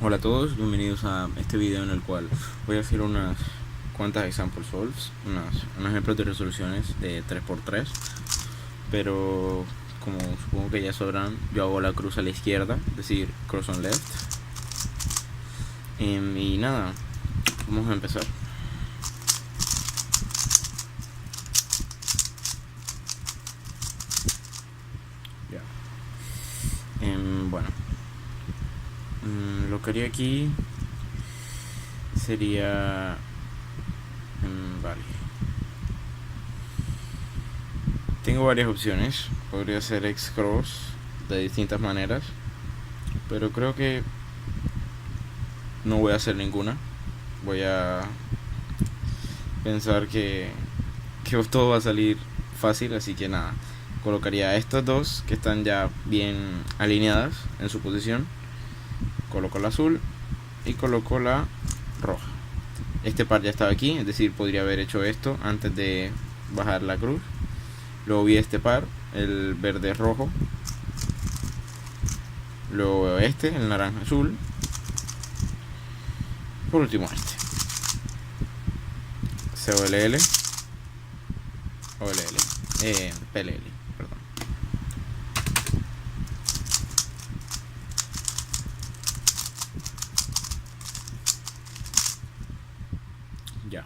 Hola a todos, bienvenidos a este video en el cual voy a hacer unas cuantas example solves, unos ejemplos de resoluciones de 3x3, pero como supongo que ya sabrán, yo hago la cruz a la izquierda, es decir, cross on left. Y nada, vamos a empezar. Ya. Bueno, lo que haría aquí sería vale, tengo varias opciones. Podría hacer X cross de distintas maneras, pero creo que no voy a hacer ninguna. Voy a pensar que todo va a salir fácil, así que nada, colocaría estas dos que están ya bien alineadas en su posición, coloco la azul y coloco la roja. Este par ya estaba aquí, es decir, podría haber hecho esto antes de bajar la cruz. Luego vi este par, el verde rojo. Luego veo este, el naranja azul. Por último este. COLL. OLL. PLL, perdón. Ya.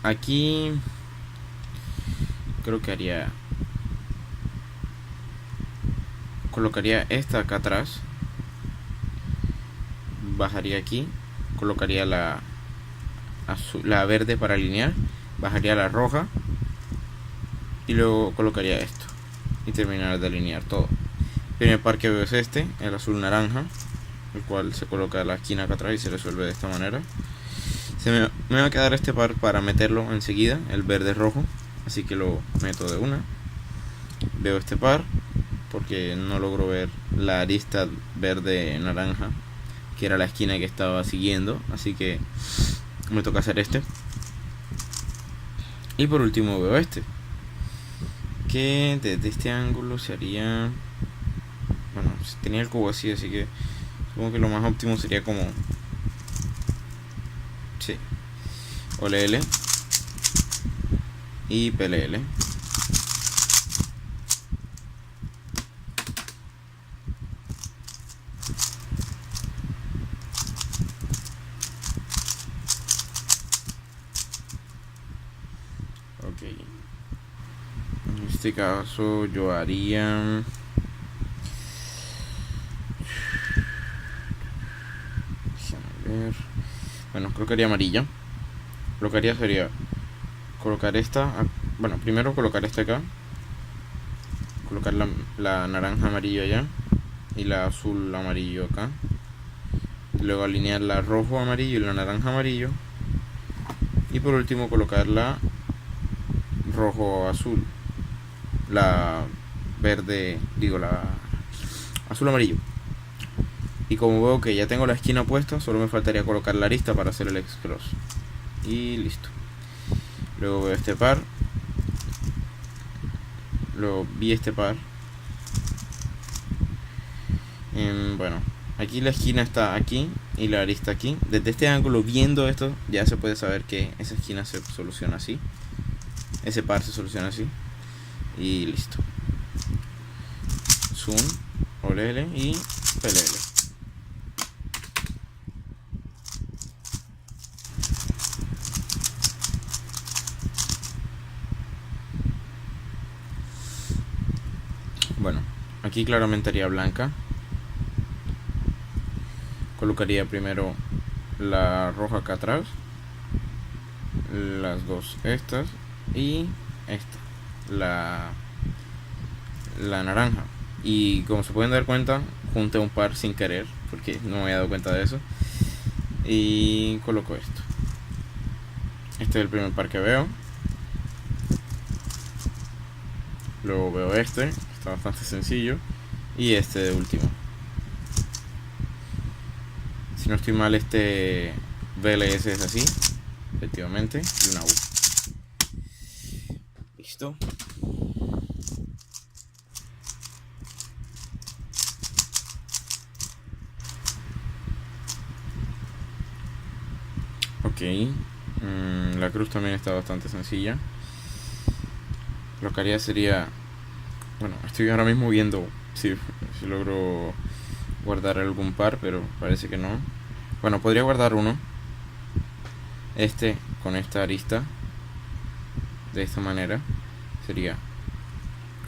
Aquí creo que colocaría esta acá atrás, bajaría aquí, colocaría la azul, la verde para alinear, bajaría la roja y luego colocaría esto y terminar de alinear todo. El primer par que veo es este, el azul naranja, el cual se coloca a la esquina acá atrás y se resuelve de esta manera. Me va a quedar este par para meterlo enseguida, el verde rojo, así que lo meto de una. Veo este par porque no logro ver la arista verde naranja, que era la esquina que estaba siguiendo, así que me toca hacer este. Y por último veo este, que desde este ángulo se haría, bueno, tenía el cubo así, así que supongo que lo más óptimo sería como, sí, OLL y PLL. Ok, en este caso yo haría, déjame ver, bueno, creo que haría amarilla. Lo que haría sería colocar esta, bueno, primero colocar esta acá, colocar la naranja amarillo allá y la azul amarillo acá, luego alinear la rojo amarillo y la naranja amarillo, y por último colocar la rojo azul, la verde, digo, la azul amarillo. Y como veo que ya tengo la esquina puesta, solo me faltaría colocar la arista para hacer el X cross y listo. Luego veo este par, luego vi este par. Bueno, aquí la esquina está aquí y la arista aquí. Desde este ángulo, viendo esto, ya se puede saber que esa esquina se soluciona así, ese par se soluciona así y listo. Zoom, OLL y PLL. Bueno, aquí claramente haría blanca. Colocaría primero la roja acá atrás, las dos estas y esta, la naranja. Y como se pueden dar cuenta, junté un par sin querer porque no me había dado cuenta de eso. Y coloco esto. Este es el primer par que veo. Luego veo este, está bastante sencillo. Y este de último. Si no estoy mal, este VLS es así, efectivamente, y una U. Listo. Ok. La cruz también está bastante sencilla. Lo que haría sería... Bueno, estoy ahora mismo viendo si logro guardar algún par, pero parece que no. Bueno, podría guardar uno. Este con esta arista. De esta manera. Sería...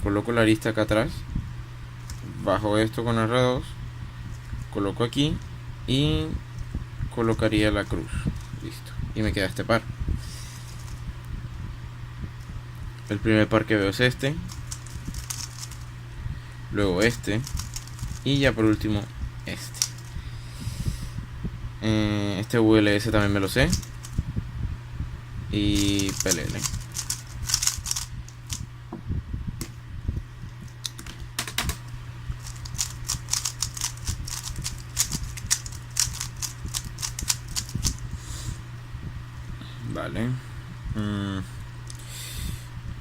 Coloco la arista acá atrás. Bajo esto con R2. Coloco aquí. Y colocaría la cruz. Listo. Y me queda este par. El primer par que veo es este. Luego este. Y ya por último este. Este ULS también me lo sé. Y PLL. Vale.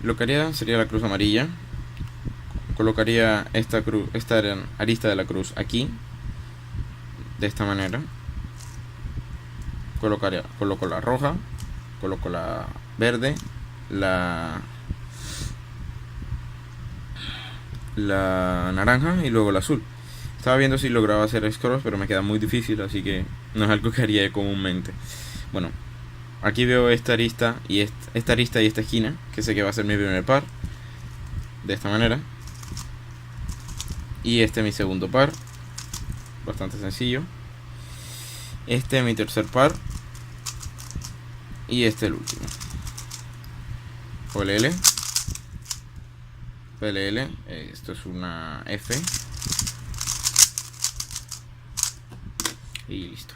Lo que haría sería la cruz amarilla. Colocaría esta arista de la cruz aquí. De esta manera. Coloco la roja. Coloco la verde. La naranja y luego la azul. Estaba viendo si lograba hacer scrolls, pero me queda muy difícil, así que no es algo que haría comúnmente. Bueno, aquí veo esta arista y esta esquina, que sé que va a ser mi primer par. De esta manera. Y este es mi segundo par. Bastante sencillo. Este es mi tercer par. Y este es el último. PLL. PLL. Esto es una F. Y listo.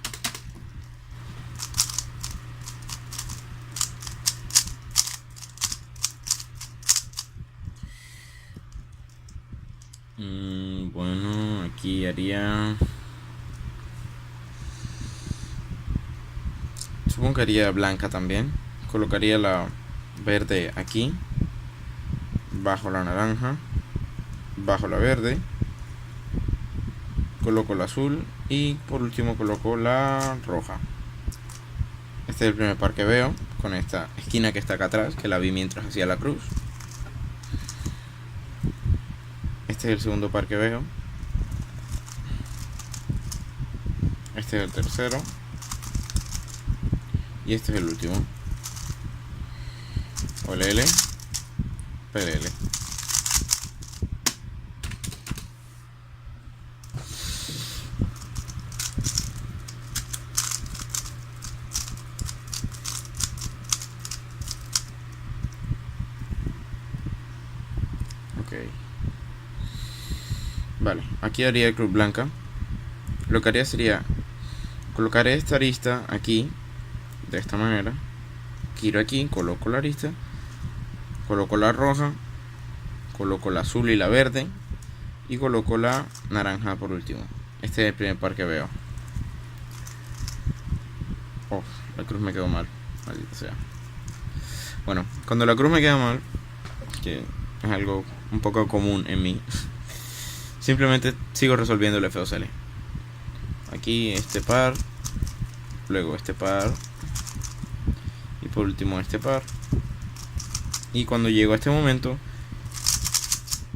Bueno, aquí haría... Supongo que haría blanca también. Colocaría la verde aquí. Bajo la naranja. Bajo la verde. Coloco la azul. Y por último coloco la roja. Este es el primer par que veo. Con esta esquina que está acá atrás, que la vi mientras hacía la cruz. Este es el segundo par que veo. Este es el tercero. Y este es el último. OLL. PLL. Ok. Vale, aquí haría cruz blanca. Lo que haría sería colocar esta arista aquí. De esta manera. Giro aquí, coloco la arista. Coloco la roja. Coloco la azul y la verde. Y coloco la naranja por último. Este es el primer par que veo. Oh, la cruz me quedó mal. Maldita sea. Bueno, cuando la cruz me queda mal, que es algo un poco común en mí, simplemente sigo resolviendo el FOCL. Aquí este par. Luego este par. Y por último este par. Y cuando llego a este momento,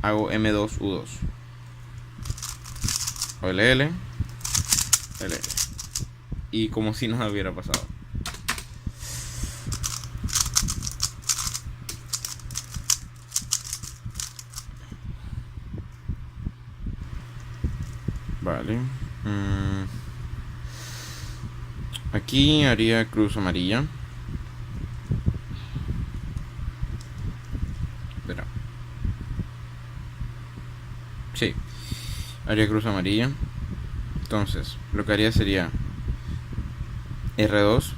hago M2 U2. OLL. LL. Y como si nada hubiera pasado. Vale. Aquí haría cruz amarilla. Espera. Sí. Haría cruz amarilla. Entonces, lo que haría sería R2.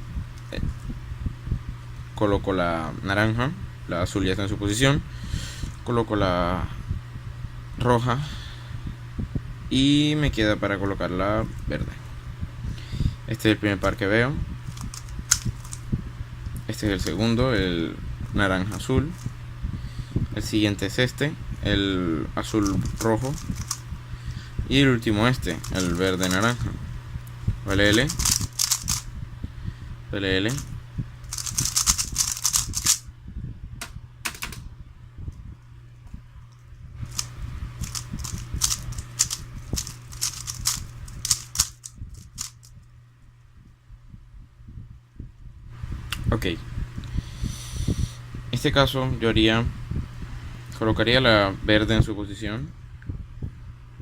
Coloco la naranja. La azul ya está en su posición. Coloco la roja. Y me queda para colocar la verde. Este es el primer par que veo. Este es el segundo, el naranja azul. El siguiente es este, el azul rojo. Y el último este, el verde naranja. LL. PLL. Ok. En este caso yo colocaría la verde en su posición,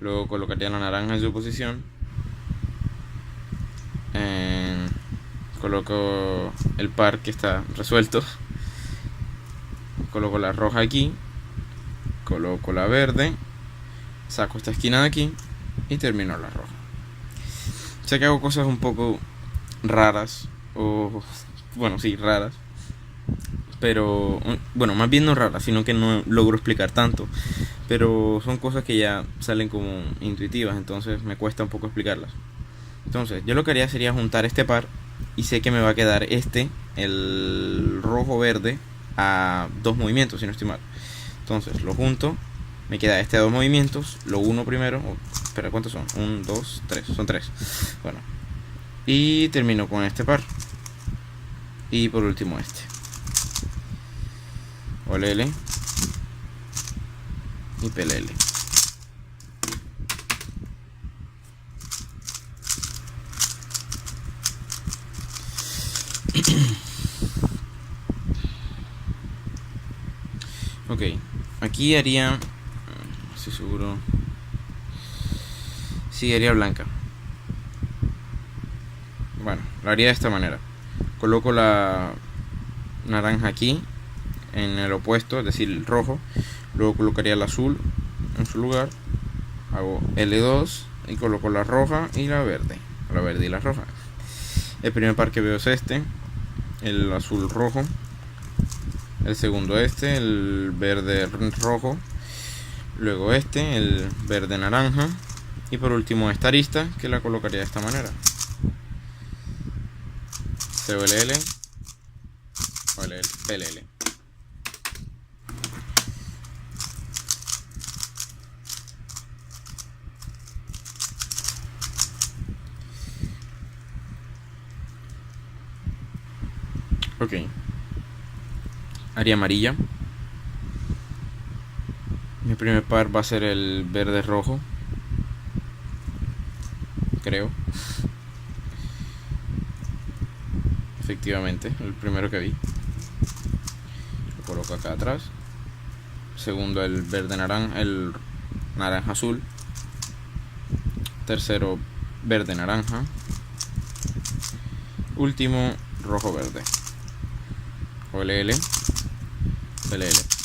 luego colocaría la naranja en su posición, coloco el par que está resuelto, coloco la roja aquí, coloco la verde, saco esta esquina de aquí y termino la roja. Sé que hago cosas un poco raras, o bueno, sí, raras, pero bueno, más bien no raras, sino que no logro explicar tanto, pero son cosas que ya salen como intuitivas, entonces me cuesta un poco explicarlas. Entonces yo lo que haría sería juntar este par, y sé que me va a quedar el rojo verde, a 2 movimientos, si no estoy mal. Entonces lo junto, me queda este a 2 movimientos, lo uno primero, espera, ¿cuántos son? 1, 2, 3, son 3. Bueno, y termino con este par, y por último este. OLL y PLL. Ok, aquí haría, no estoy seguro, sí, haría blanca. Bueno, lo haría de esta manera. Coloco la naranja aquí, en el opuesto, es decir, el rojo. Luego colocaría el azul en su lugar. Hago L2 y coloco la roja y la verde. La verde y la roja. El primer par que veo es este, el azul rojo. El segundo el verde rojo. Luego el verde naranja. Y por último esta arista, que la colocaría de esta manera. COLL, OLL, PLL. Ok. Haría amarilla. Mi primer par va a ser el verde rojo, creo. Efectivamente, el primero que vi. Lo coloco acá atrás. Segundo el verde naranja, el naranja azul. Tercero verde naranja. Último rojo verde. OLL, PLL.